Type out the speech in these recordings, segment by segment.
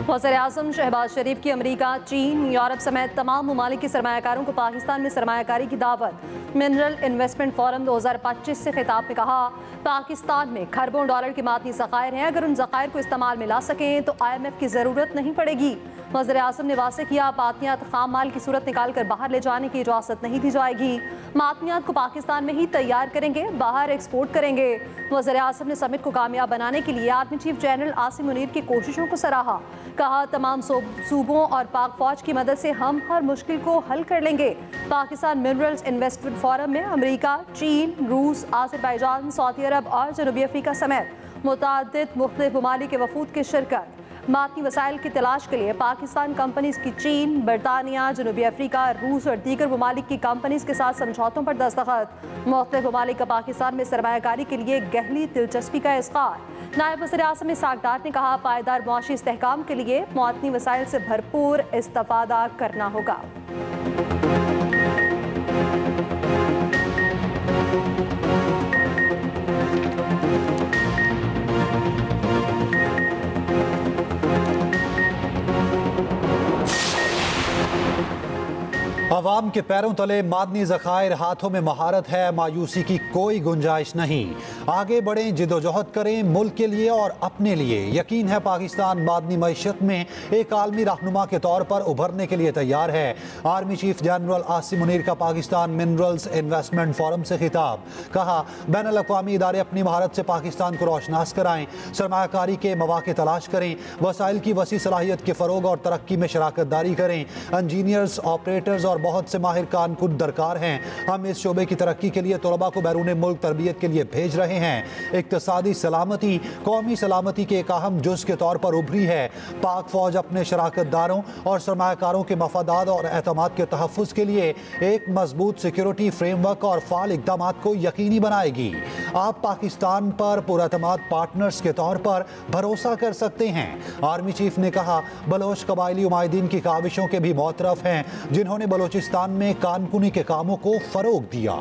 वज़ीर-ए-आज़म शहबाज शरीफ की अमेरिका, चीन, यूरोप समेत तमाम ममालिक के सरमायाकारों को पाकिस्तान में सरमायाकारी की दावत। मिनरल इन्वेस्टमेंट फोरम 2025 से खिताब में कहा, पाकिस्तान में खरबों डॉलर के मादनी ज़खायर हैं, अगर उन ज़खायर को इस्तेमाल में ला सकें तो IMF की ज़रूरत नहीं पड़ेगी। वज़ीर-ए-आज़म ने वाज़ेह किया, मादनियात खाम माल की सूरत निकाल कर बाहर ले जाने की इजाज़त नहीं दी जाएगी। मादनियात को पाकिस्तान में ही तैयार करेंगे, बाहर एक्सपोर्ट करेंगे। वज़ीर-ए-आज़म ने समिट को कामयाब बनाने के लिए army chief general Asim Munir की कोशिशों को सराहा। कहा, तमाम सूबों और पाक फौज की मदद से हम हर मुश्किल को हल कर लेंगे। पाकिस्तान मिनरल्स इन्वेस्टमेंट फोरम में अमेरिका, चीन, रूस, आज़रबाईजान, सऊदी अरब और जनूबी अफ्रीका समेत मुतअद्दिद मुख्तलिफ ममालिक के वफूद की शिरकत। मादनी वसाइल की तलाश के लिए पाकिस्तान कंपनीज की चीन, बरतानिया, जनूबी अफ्रीका, रूस और दीगर ममालिक की कंपनीज के साथ समझौतों पर दस्तखत। मुख्तलिफ ममालिक का पाकिस्तान में सरमायाकारी के लिए गहरी दिलचस्पी का इज़हार। नायब वज़ीर-ए-आज़म इस्हाक़ डार ने कहा, पायदार मुआशी इस्तेहकाम के लिए मादनी वसाइल से भरपूर इस्तिफ़ादा करना होगा। अवाम के पैरों तले मादनी ज़खायर, हाथों में महारत है, मायूसी की कोई गुंजाइश नहीं। आगे बढ़ें, जिदोजहद करें मुल्क के लिए और अपने लिए। यकीन है पाकिस्तान मादनी मईशत में एक आलमी रहनुमा के तौर पर उभरने के लिए तैयार है। Army chief general Asim Munir का पाकिस्तान मिनरल्स इन्वेस्टमेंट फोरम से खिताब। कहा, बैनुल अक़वामी इदारे अपनी महारत से पाकिस्तान को रोशनास कराएं, सरमायाकारी के मौक़े तलाश करें, वसाइल की वसी सलाहियत के फ़रोग और तरक्की में शराकत दारी करें। इंजीनियर्स, ऑपरेटर्स और बहुत से माहिर कारकुन दरकार हैं। हम इस शोबे की तरक्की के लिए तलबा को बैरून मुल्क तरबियत के लिए भेज रहे हैं। इक्तसादी सलामती कौमी सलामती के एक अहम जुज़ के तौर पर उभरी है। पाक फौज अपने शराकतदारों और सरमायाकारों के मफादात और एतमाद के तहफ़्फ़ुज़ के लिए एक मजबूत सिक्योरिटी फ्रेमवर्क और फ़ाल इक़दामात को यकीनी बनाएगी। आप पाकिस्तान पर पुरअतमाद पार्टनर्स के तौर पर भरोसा कर सकते हैं। आर्मी चीफ ने कहा, बलोच कबायली उमाइदीन की काविशों के भी मोतरफ हैं, जिन्होंने बलोचिस्तान में कानकुनी के कामों को फरोग दिया।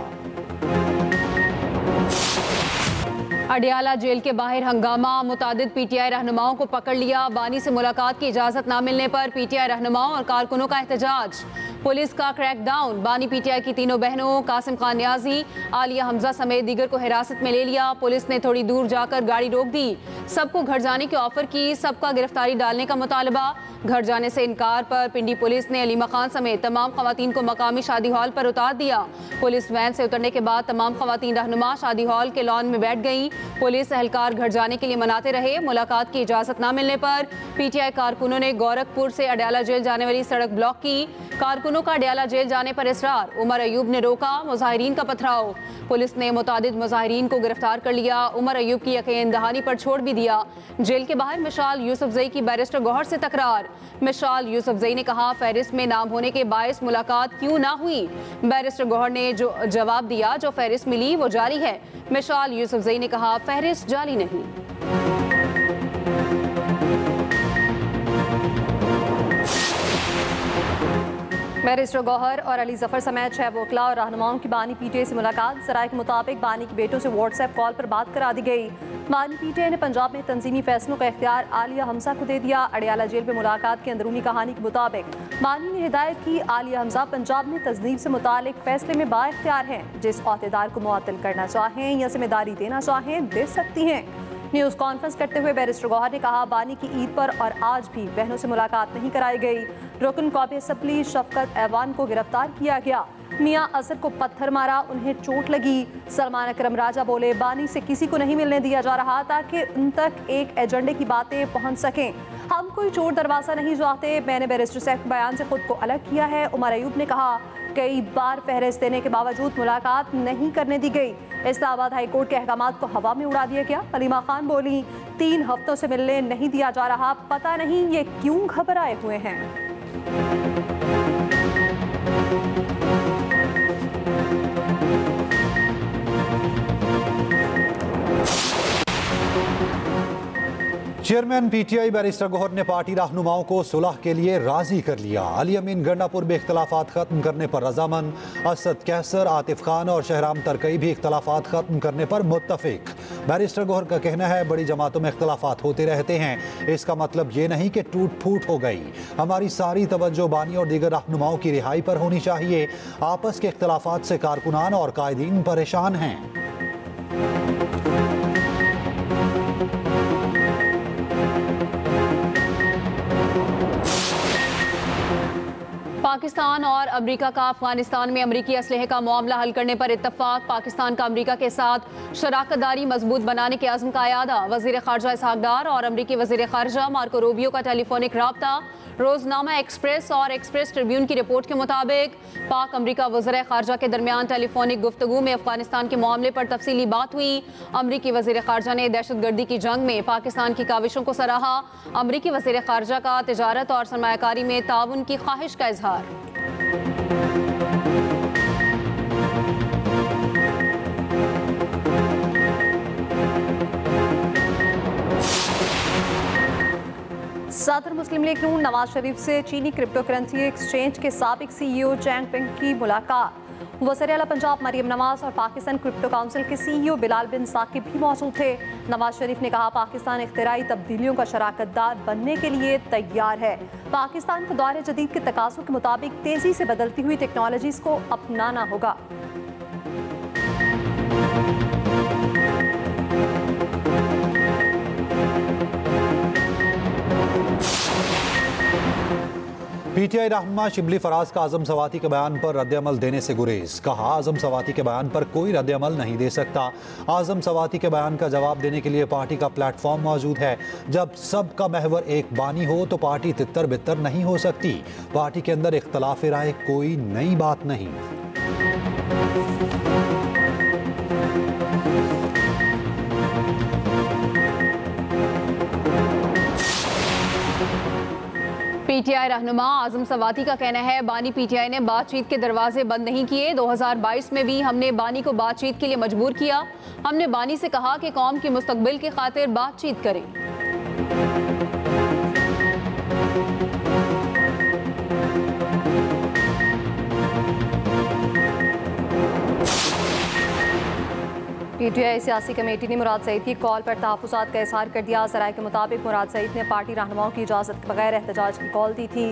अडियाला जेल के बाहर हंगामा, मुतादिद PTI रहनुमाओं को पकड़ लिया। बानी से मुलाकात की इजाजत न मिलने पर PTI रहनुमाओं और कारकुनों का एहतजाज। पुलिस का क्रैकडाउन, बानी PTI की तीनों बहनों कासिम खान न्याजी, आलिया हमजा समेत दीगर को हिरासत में ले लिया। पुलिस ने थोड़ी दूर जाकर गाड़ी रोक दी, सबको घर जाने की ऑफर की, सबका गिरफ्तारी डालने का मुतालबा। घर जाने से इनकार पर पिंडी पुलिस ने अलीमा खान समेत तमाम खवातीन को मकामी शादी हॉल पर उतार दिया। पुलिस वैन से उतरने के बाद तमाम खवातीन रहनुमा शादी हॉल के लॉन में बैठ गई। पुलिस एहलकार घर जाने के लिए मनाते रहे। मुलाकात की इजाजत न मिलने पर PTI कारकुनों ने गोरखपुर से अडियाला जेल जाने वाली सड़क ब्लॉक की। कारकुनों का अडियाला जेल जाने पर इसरार, उमर अयूब ने रोका, मुजाहिरीन का पथराव। पुलिस ने मुतादिद मुजाहिरीन को गिरफ्तार कर लिया। उमर अयूब की यकीन दहानी पर छोड़ भी दिया। जेल के बाहर मिशाल यूसुफजई की बैरिस्टर गौहर से तकरार। मिशाल यूसुफजई ने कहा, फहरिस्त में नाम होने के बायस मुलाकात क्यों ना हुई। बैरिस्टर गौहर ने जो जवाब दिया, जो फहरिस्त मिली वो जाली है। मिशाल यूसुफजई ने कहा, फहरिस्त जाली नहीं। बैरिस्टर गौहर और अली जफर समेत 6 वकला और रहनुमाओं की बानी PTI से मुलाकात। सराय के मुताबिक बानी के बेटों से व्हाट्सएप कॉल पर बात करा दी गई। बानी PTI ने पंजाब में तंजीमी फैसलों का इख्तियार आलिया हमजा को दे दिया। अडियाला जेल में मुलाकात की अंदरूनी कहानी के मुताबिक बानी ने हिदायत की, आलिया हमजा पंजाब में तस्दीक से मुतालिक फैसले में बाइख्तियार हैं। जिस अहदेदार को मुअत्तल करना चाहें या जिम्मेदारी देना चाहें दे सकती हैं। न्यूज़ कॉन्फ्रेंस करते हुए बैरिस्टर गौहर ने कहा, बानी की ईद पर और आज भी बहनों से मुलाकात नहीं कराई गई। रुकन कौमी असम्बली शफकत ऐवान को गिरफ्तार किया गया। मियाँ असद को पत्थर मारा, उन्हें चोट लगी। सलमान अकरम राजा बोले, बानी से किसी को नहीं मिलने दिया जा रहा ताकि उन तक एक एजेंडे की बातें पहुंच सकें। हम कोई चोर दरवाज़ा नहीं चाहते। मैंने बैरिस्टर साहब के बयान से खुद को अलग किया है। उमर अयूब ने कहा, कई बार फहरिस्त देने के बावजूद मुलाकात नहीं करने दी गई। इस्लामाबाद हाई कोर्ट के अहकामात को हवा में उड़ा दिया गया। अलीमा खान बोली, 3 हफ्तों से मिलने नहीं दिया जा रहा, पता नहीं ये क्यों घबराए हुए हैं। चेयरमैन पीटीआई बैरिस्टर गौहर ने पार्टी रहनुमाओं को सुलह के लिए राजी कर लिया। अली अमीन गंडापुर में इख्तलाफात खत्म करने पर रजामंद, असद कैसर, आतिफ खान और शहराम तरकई भी इख्तलाफात खत्म करने पर मुत्तफिक। बैरिस्टर गौहर का कहना है बड़ी जमातों में इख्तलाफात होते रहते हैं, इसका मतलब ये नहीं कि टूट फूट हो गई। हमारी सारी तवज्जो बानी और दीगर रहनुमाओं की रिहाई पर होनी चाहिए। आपस के इख्तलाफात से कारकुनान और कायदीन परेशान हैं। पाकिस्तान और अमेरिका का अफगानिस्तान में अमेरिकी असलहे का मामला हल करने पर इत्तफाक। पाकिस्तान का अमेरिका के साथ शराकतदारी मजबूत बनाने के अज़्म का अयादा। वज़ीर ख़ारजा इसहाक डार और अमेरिकी वज़ीर ख़ारजा मार्को रूबियो का टेलीफोनिक राब्ता। रोजनामा एक्सप्रेस और एक्सप्रेस ट्रिब्यून की रिपोर्ट के मुताबिक पाक अमेरिका वज़ीर ख़ारजा के दरमियान टेलीफोनिक गुफ्तगू में अफगानिस्तान के मामले पर तफसीली बात हुई। अमेरिकी वज़ीर ख़ारजा ने दहशतगर्दी की जंग में पाकिस्तान की काविशों को सराहा। अमेरिकी वज़ीर ख़ारजा का तिजारत और सरमायाकारी में ताउन की ख्वाहिश का इजहार। सदर मुस्लिम लीग नून नवाज शरीफ से चीनी क्रिप्टो करेंसी एक्सचेंज के साबिक सीईओ चैंग पिंग की मुलाकात। वज़ीर आला पंजाब मरियम नवाज और पाकिस्तान क्रिप्टो काउंसिल के सीईओ बिलाल बिन साकिब भी मौजूद थे। नवाज शरीफ ने कहा पाकिस्तान इख्तिराई तब्दीलियों का शराकतदार बनने के लिए तैयार है। पाकिस्तान को दौर जदीद के तकाज़ों के मुताबिक तेजी से बदलती हुई टेक्नोलॉजीज को अपनाना होगा। पीटीआई रहनुमा शिबली फराज का आजम सवाती के बयान पर रद्द-ए-अमल देने से गुरेज। कहा आजम सवाती के बयान पर कोई रद्द-ए-अमल नहीं दे सकता। आजम सवाती के बयान का जवाब देने के लिए पार्टी का प्लेटफॉर्म मौजूद है। जब सबका महवर एक बानी हो तो पार्टी तितर बितर नहीं हो सकती। पार्टी के अंदर इख्तलाफ राय कोई नई बात नहीं। पीटीआई रहनुमा आजम सवाती का कहना है बानी पीटीआई ने बातचीत के दरवाजे बंद नहीं किए। 2022 में भी हमने बानी को बातचीत के लिए मजबूर किया। हमने बानी से कहा कि कौम के मुस्तकबिल की खातिर बातचीत करें। पीटीआई सियासी कमेटी ने मुराद सईद की कॉल पर तहफ़्फ़ुज़ात का इज़हार कर दिया। ज़राए के मुताबिक मुराद सईद ने पार्टी रहनुमाओं की इजाज़त के बगैर एहतजाज की कॉल दी थी।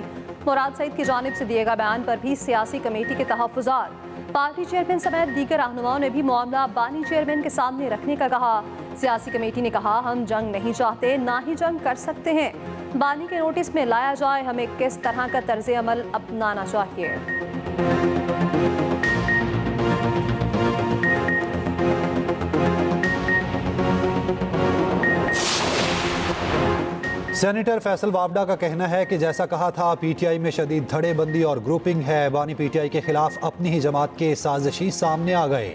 मुराद सईद की जानिब से दिए गए बयान पर भी सियासी कमेटी के तहफ़्फ़ुज़ात। पार्टी चेयरमैन समेत दीगर रहनुमाओं ने भी मामला बानी चेयरमैन के सामने रखने का कहा। सियासी कमेटी ने कहा हम जंग नहीं चाहते, ना ही जंग कर सकते हैं। बानी के नोटिस में लाया जाए हमें किस तरह का तर्ज़ अमल अपनाना चाहिए। सेनेटर फैसल वावडा का कहना है कि जैसा कहा था पीटीआई में शदीद धड़ेबंदी और ग्रुपिंग है। बानी पीटीआई के खिलाफ अपनी ही जमात के साजिशी सामने आ गए।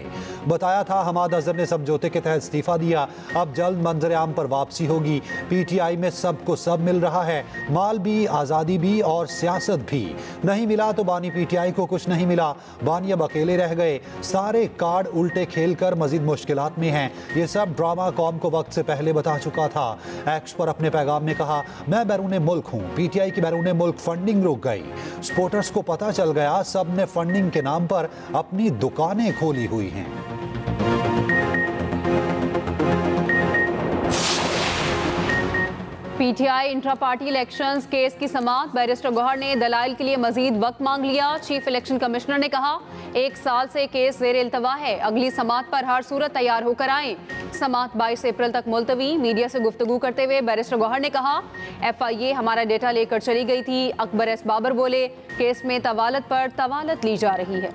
बताया था हमाद अजहर ने समझौते के तहत इस्तीफा दिया, अब जल्द मंजर आम पर वापसी होगी। पीटीआई में सबको सब मिल रहा है, माल भी, आज़ादी भी और सियासत भी। नहीं मिला तो बानी पीटीआई को कुछ नहीं मिला। बानी अब अकेले रह गए। सारे कार्ड उल्टे खेल कर मजीद मुश्किलात में हैं। ये सब ड्रामा कौम को वक्त से पहले बता चुका था। एक्स पर अपने पैगाम में कहा मैं बैरूने मुल्क हूँ। पीटीआई की बैरूने मुल्क फंडिंग रुक गई। सपोर्टर्स को पता चल गया सब ने फंडिंग के नाम पर अपनी दुकानें खोली हुई हैं। PTI intra party elections case की समाअत। बैरिस्टर गौहर ने दलाइल के लिए मजीद वक्त मांग लिया। चीफ इलेक्शन कमिश्नर ने कहा 1 साल से केस ज़ेर इल्तवा है, अगली समाअत पर हर सूरत तैयार होकर आएं। समाअत 22 अप्रैल तक मुलतवी। मीडिया से गुफ्तगू करते हुए बैरिस्टर गौहर ने कहा FIA हमारा डेटा लेकर चली गई थी। अकबर एस बाबर बोले केस में तवालत पर तवालत ली जा रही है।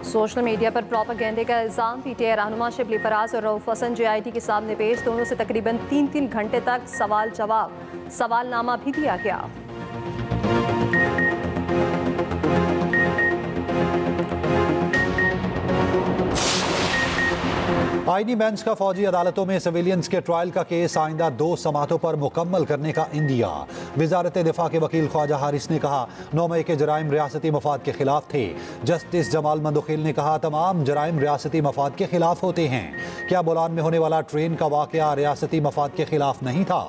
सोशल मीडिया पर प्रोपेगेंडे का इल्ज़ाम। पीटीआई रहनुमा शिबली फराज और रऊफ हसन JIT के सामने पेश। दोनों से तकरीबन 3 घंटे तक सवाल जवाब, सवालनामा भी दिया गया। आईनी बेंच का फौजी अदालतों में सिविलियंस के ट्रायल का केस आइंदा 2 समातों पर मुकम्मल करने का इंदिया। वजारत दिफा के वकील ख्वाजा हारिस ने कहा 9 मई के जराइम रियासती मफाद के खिलाफ थे। जस्टिस जमाल मंदोखिल ने कहा तमाम जराइम रियासती मफाद के खिलाफ होते हैं। क्या बोलान में होने वाला ट्रेन का वाकया रियासती मफाद के खिलाफ नहीं था?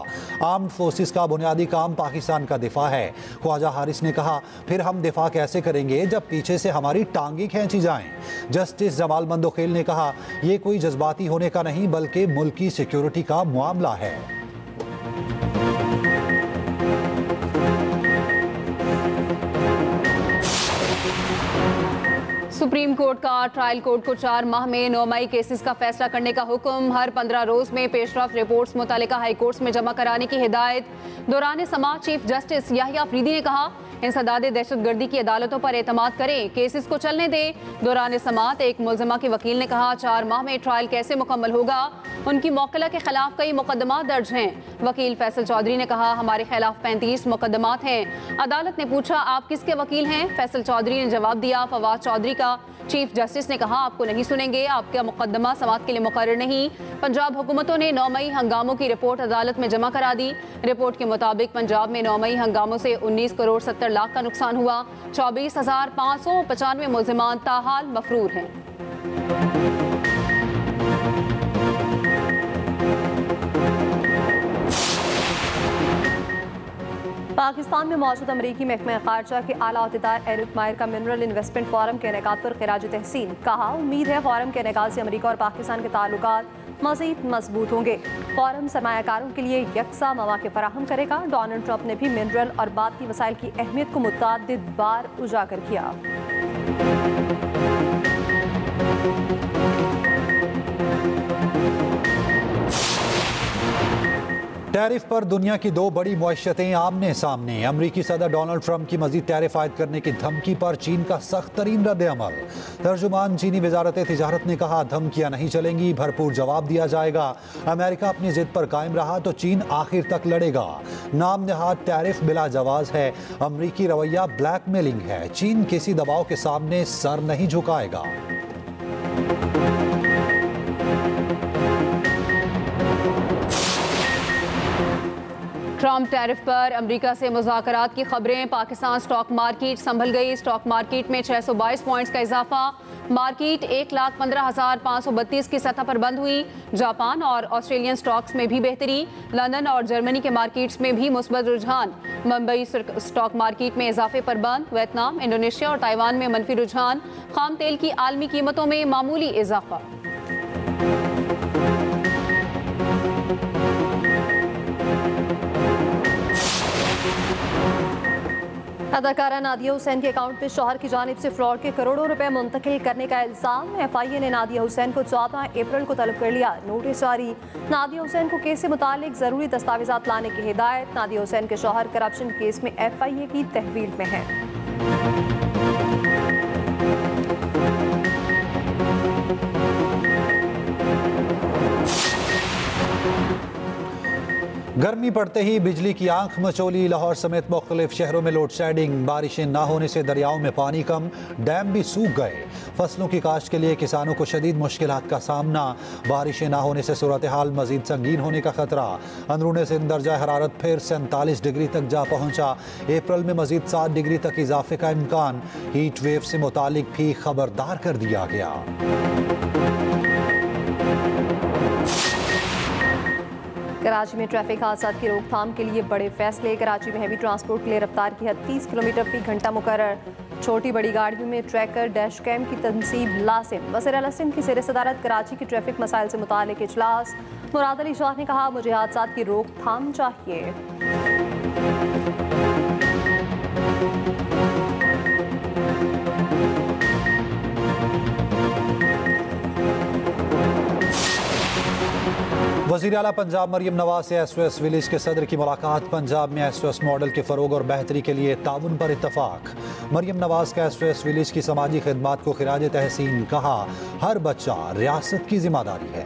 आर्म्ड फोर्सेस का बुनियादी काम पाकिस्तान का दिफा है। ख्वाजा हारिस ने कहा फिर हम दिफा कैसे करेंगे जब पीछे से हमारी टांगी खींची जाएं। जस्टिस जमाल मंदोखिल ने कहा यह कोई जज्बाती होने का नहीं बल्कि मुल्की सिक्योरिटी का मामला है। सुप्रीम कोर्ट का ट्रायल कोर्ट को 4 माह में 9 मई केसेस का फैसला करने का हुक्म। हर 15 रोज में पेशरफ रिपोर्ट्स मुतालिका हाई कोर्ट्स में जमा कराने की हिदायत। दौरान समाअत चीफ जस्टिस याहिया अफरीदी ने कहा इंसदादे दहशतगर्दी की अदालतों पर एतमाद करें, केसेस को चलने दें। दौरान समाअत एक मुलजमा के वकील ने कहा 4 माह में ट्रायल कैसे मुकम्मल होगा, उनकी मौकला के खिलाफ कई मुकदमा दर्ज हैं। वकील फैसल चौधरी ने कहा हमारे खिलाफ 35 मुकदमात हैं। अदालत ने पूछा आप किसके वकील हैं? फैसल चौधरी ने जवाब दिया फवाद चौधरी का। चीफ जस्टिस ने कहा आपको नहीं सुनेंगे, आपका मुकदमा समाअत के लिए मुकर्रर नहीं। पंजाब हुकूमतों ने 9 मई हंगामों की रिपोर्ट अदालत में जमा करा दी। रिपोर्ट के मुताबिक पंजाब में 9 मई हंगामों से 19 करोड़ 70 लाख का नुकसान हुआ। 24,595 मुल्जिमान ताहाल मफरूर हैं। पाकिस्तान में मौजूद अमरीकी महकमा खारजा के आला अहदेदार एरिक मायर का मिनरल इन्वेस्टमेंट फोरम के इनेकाद पर खिराज तहसीन। कहा उम्मीद है फोरम के इनेकाद से अमरीका और पाकिस्तान के ताल्लुकात मज़ीद मजबूत होंगे। फोरम सरमायाकारों के लिए यकसा मौके फराहम करेगा। डोनाल्ड ट्रंप ने भी मिनरल और बाकी वसाइल की अहमियत को मुतअद्दिद बार उजागर किया। टैरिफ पर दुनिया की 2 बड़ी मुआशरतें आमने सामने। अमरीकी सदर डोनाल्ड ट्रंप की मजीद टैरिफ आयद करने की धमकी पर चीन का सख्त तरीन रद्द-ए-अमल। तर्जुमान चीनी वजारत तिजारत ने कहा धमकियां नहीं चलेंगी, भरपूर जवाब दिया जाएगा। अमेरिका अपनी जिद पर कायम रहा तो चीन आखिर तक लड़ेगा। नाम नहाद टैरिफ बिला जवाज है। अमरीकी रवैया ब्लैकमेलिंग है। चीन किसी दबाव के सामने सर नहीं झुकाएगा। ट्रंप टैरिफ पर अमेरिका से मुज़ाकरात की खबरें। पाकिस्तान स्टॉक मार्केट संभल गई। स्टॉक मार्केट में 622 पॉइंट्स का इजाफा। मार्केट 1,15,532 की सतह पर बंद हुई। जापान और ऑस्ट्रेलियन स्टॉक्स में भी बेहतरी। लंदन और जर्मनी के मार्केट्स में भी मुस्बत रुझान। मुंबई स्टॉक मार्केट में इजाफे पर बंद। वियतनाम, इंडोनेशिया और ताइवान में मनफी रुझान। खाम तेल की आलमी कीमतों में मामूली इजाफा। अदाकारा नादिया हुसैन के अकाउंट में शौहर की जानिब से फ्रॉड के करोड़ों रुपए मुंतकिल करने का इल्जाम। FIA ने नादिया हुसैन को 14 अप्रैल को तलब कर लिया। नोटिस जारी। नादिया हुसैन को केस से मुतालिक जरूरी दस्तावेजात लाने की हिदायत। नादिया हुसैन के शौहर करप्शन केस में FIA की तहवील में है। गर्मी पड़ते ही बिजली की आंख मचोली। लाहौर समेत मुख्तलिफ शहरों में लोड शेडिंग। बारिशें ना होने से दरियाओं में पानी कम, डैम भी सूख गए। फसलों की काश्त के लिए किसानों को शदीद मुश्किलात का सामना। बारिशें ना होने से सूरत हाल मजीद संगीन होने का खतरा। अंदरूने सिंध दर्जा हरारत फिर 47 डिग्री तक जा पहुंचा। अप्रैल में मजीद 7 डिग्री तक इजाफे का इम्कान। हीट वेव से मुतालिक भी खबरदार कर दिया गया। कराची में ट्रैफिक हादसा की रोकथाम के लिए बड़े फैसले। कराची में हैवी ट्रांसपोर्ट के लिए रफ्तार की हद 30 किलोमीटर फी घंटा मुकर्रर। छोटी बड़ी गाड़ियों में ट्रैकर डैश कैम की तनसीब लाजिम। वज़ीर आला सिंध की ज़ेर सदारत कराची की ट्रैफिक मसाइल से मुतालिक इजलास। मुराद अली शाह ने कहा मुझे हादसात की रोकथाम चाहिए। वज़ीर आला पंजाब मरियम नवाज से SOS विलेज के सदर की मुलाकात। पंजाब में SOS मॉडल के फ़रोग और बेहतरी के लिए ताउन पर इत्तफाक। मरियम नवाज का SOS विलेज की समाजी खिदमात को खिराज तहसीन। कहा हर बच्चा रियासत की जिम्मेदारी है।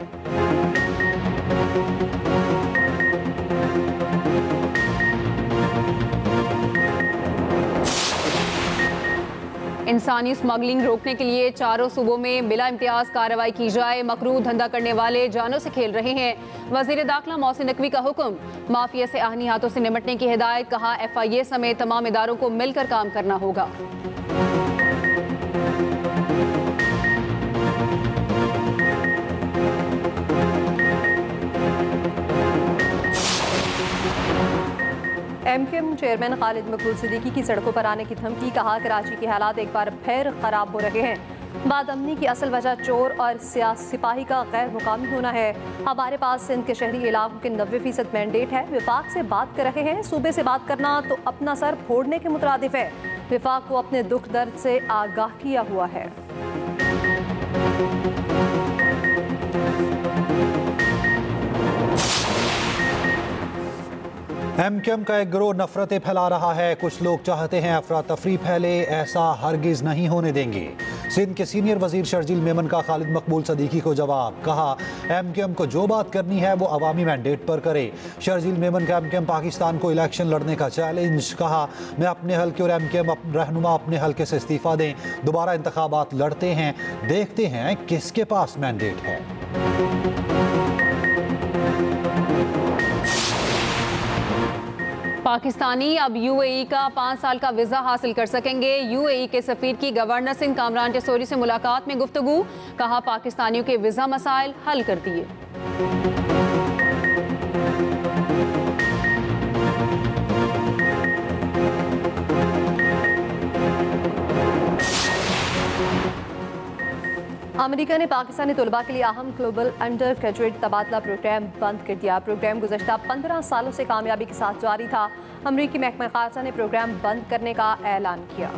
इंसानी स्मगलिंग रोकने के लिए चारों सूबों में बिला इम्तियाज कार्रवाई की जाए। मकरूह धंधा करने वाले जानों से खेल रहे हैं। वजीर दाखिला मोहसिन नकवी का हुक्म, माफिया से आहनी हाथों से निपटने की हिदायत। कहा FIA समेत तमाम इदारों को मिलकर काम करना होगा। MQM चेयरमैन खालिद मकबूल सिद्दीकी की सड़कों पर आने की धमकी। कहा कराची के हालात एक बार फिर खराब हो रहे हैं। बादअमनी की असल वजह चोर और सिपाही का गैर मुकामी होना है। हमारे पास सिंध के शहरी इलाकों के 90% मैंडेट है। विफाक से बात कर रहे हैं। सूबे से बात करना तो अपना सर फोड़ने के मुतरादिफ है। विफाक को अपने दुख दर्द से आगाह किया हुआ है। MQM का एक गिरोह नफरतें फैला रहा है। कुछ लोग चाहते हैं अफरा तफरी फैले, ऐसा हरगिज नहीं होने देंगे। सिंध के सीनियर वजीर शर्जील मेमन का खालिद मकबूल सदीकी को जवाब। कहा MQM को जो बात करनी है वो अवामी मैंडेट पर करे। शर्जील मेमन का MQM पाकिस्तान को इलेक्शन लड़ने का चैलेंज। कहा मैं अपने हल्के और MQM रहनुमा अपने हल्के से इस्तीफा दें, दोबारा इंतखाबात लड़ते हैं, देखते हैं किसके पास मैंडेट है। पाकिस्तानी अब UAE का 5 साल का वीज़ा हासिल कर सकेंगे। UAE के सफीर की गवर्नर सिंध कामरान टेसोरी से मुलाकात में गुफ्तगू। कहा पाकिस्तानियों के वीज़ा मसाइल हल कर दिए। अमेरिका ने पाकिस्तानी तलबा के लिए अहम ग्लोबल अंडर ग्रेजुएट तबादला प्रोग्राम बंद कर दिया। प्रोग्राम गुज़श्ता 15 सालों से कामयाबी के साथ जारी था। अमेरिकी महकमा खारजा ने प्रोग्राम बंद करने का ऐलान किया।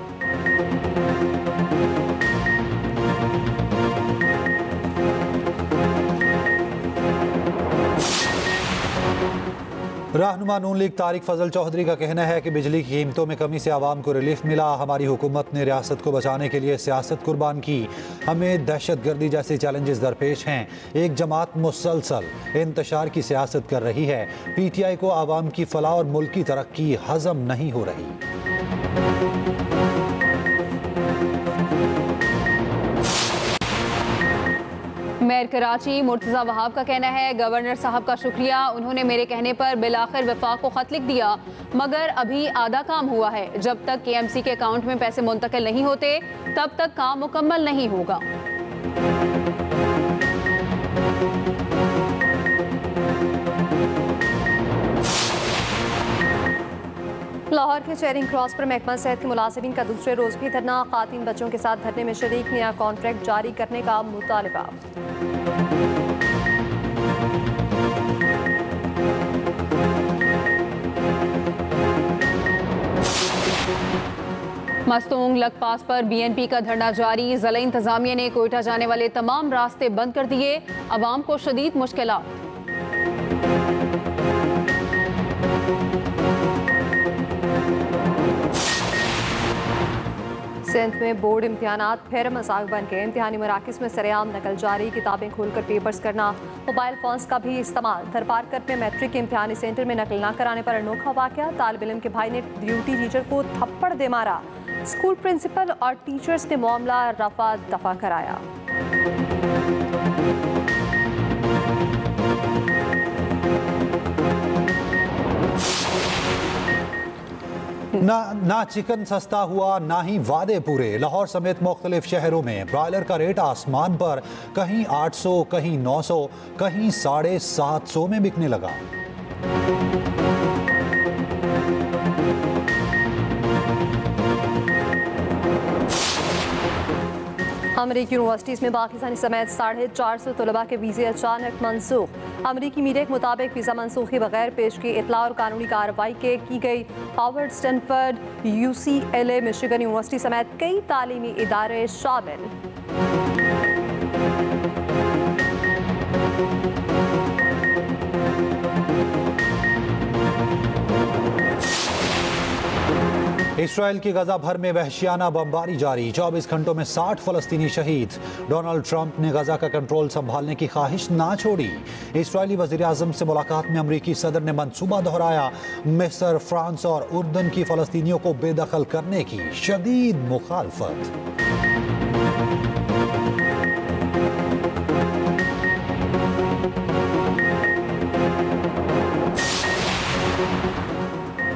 रहनुमा नून लीग तारिक फजल चौधरी का कहना है कि बिजली की कीमतों में कमी से आवाम को रिलीफ मिला। हमारी हुकूमत ने रियासत को बचाने के लिए सियासत कुर्बान की। हमें दहशत गर्दी जैसे चैलेंजेस दरपेश हैं। एक जमात मुसलसल इंतशार की सियासत कर रही है। PTI को आवाम की फलाह और मुल्क की तरक्की हजम नहीं हो रही। मेयर कराची मुर्तज़ा वहाब का कहना है गवर्नर साहब का शुक्रिया, उन्होंने मेरे कहने पर बिलाखिर वफाक को खत लिख दिया, मगर अभी आधा काम हुआ है। जब तक KMC के अकाउंट में पैसे मुंतकिल नहीं होते तब तक काम मुकम्मल नहीं होगा। लाहौर के चेरिंग क्रॉस पर महकमा सेहत के मुलाजिमीन का दूसरे रोज भी धरना। खातिन बच्चों के साथ धरने में शरीक, नया कॉन्ट्रैक्ट जारी करने का मुतालबा। मस्तूंग लकपास पर BNP का धरना जारी। ज़िला इंतजामिया ने कोयटा जाने वाले तमाम रास्ते बंद कर दिए। अवाम को शदीद मुश्किलात। सिंध में बोर्ड इम्तिहानात फिर मजाक बन गए। इम्तिहानी मराकज़ में सरेआम नकल जारी, किताबें खोलकर पेपर्स करना, मोबाइल फोन्स का भी इस्तेमाल। थरपारकट में मैट्रिक के इम्तिहानी सेंटर में नकल न कराने पर अनोखा वाक़या। तालिब इल्म के भाई ने ड्यूटी टीचर को थप्पड़ दे मारा। स्कूल प्रिंसिपल और टीचर्स ने मामला रफा दफा कराया। ना चिकन सस्ता हुआ, ना ही वादे पूरे। लाहौर समेत मुख्तलिफ शहरों में ब्रॉयलर का रेट आसमान पर, कहीं 800, कहीं 900, कहीं 750 में बिकने लगा। अमरीकी यूनिवर्सिटीज़ में पाकिस्तानी समेत 450 तलबा के वीज़े अचानक मनसूख। अमरीकी मीडिया के मुताबिक वीज़ा मनसूखी बगैर पेश की इतला और कानूनी कार्रवाई के की गई। Harvard, Stanford, UCLA, Michigan university समेत कई तालीमी इदारे शामिल। इसराइल की गजा भर में वहशियाना बमबारी जारी, 24 घंटों में 60 फलस्तीनी शहीद। डोनाल्ड ट्रंप ने गजा का कंट्रोल संभालने की ख्वाहिश ना छोड़ी। इसराइली वजीर आजम से मुलाकात में अमरीकी सदर ने मंसूबा दोहराया। मिस्र, फ्रांस और उर्दन की फलस्तीनियों को बेदखल करने की शदीद मुखालफत।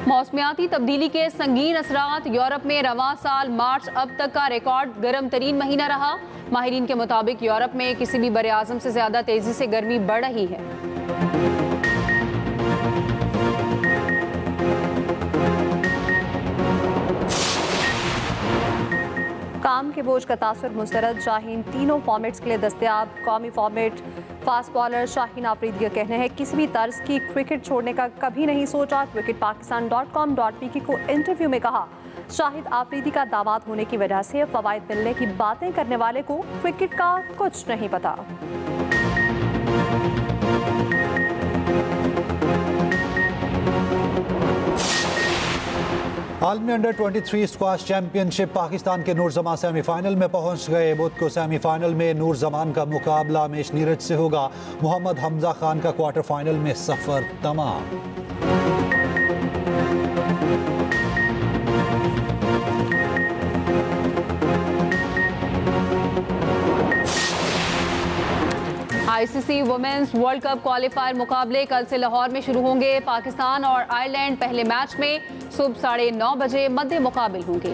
मौसमियाती तब्दीली के संगीन असरात, यूरोप में रवां साल मार्च अब तक का रिकॉर्ड गर्म तरीन महीना रहा। माहिरीन के मुताबिक यूरोप में किसी भी बरे आज़म से ज्यादा तेजी से गर्मी बढ़ रही है। काम के बोझ का तासुर मुस्तरद, शाहीन तीनों फॉर्मेट्स के लिए दस्तयाब। कौमी format fast bowler Shaheen Afridi का कहना है किसी भी तर्ज की क्रिकेट छोड़ने का कभी नहीं सोचा। cricketpakistan.com.pk को इंटरव्यू में कहा, शाहिद आफरीदी का दामाद होने की वजह से फवायद मिलने की बातें करने वाले को क्रिकेट का कुछ नहीं पता। आलमी अंडर 23 स्क्वाश चैंपियनशिप, पाकिस्तान के नूर जमान सेमीफाइनल में पहुंच गए। बुध को सेमीफाइनल में नूर जमान का मुकाबला मेश नीरज से होगा। मोहम्मद हमजा खान का क्वार्टर फाइनल में सफर तमाम। ICC women's world cup qualifier मुकाबले कल से लाहौर में शुरू होंगे। पाकिस्तान और आयरलैंड पहले मैच में सुबह 9:30 बजे मद्दे मुकाबिल होंगे।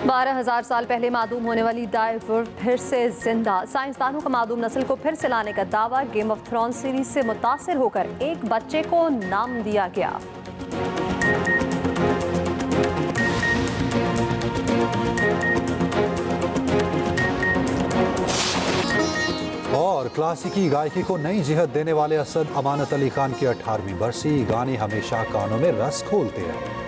12,000 साल पहले मादूम होने वाली डायवर फिर से जिंदा। साइंसदानों का मादूम नस्ल को फिर से लाने का दावा। गेम ऑफ थ्रोन्स सीरीज से मुतासिर होकर एक बच्चे को नाम दिया गया। और क्लासिकी गायकी को नई जिहत देने वाले असद अमानत अली खान की 18वीं बरसी। गाने हमेशा कानों में रस खोलते हैं।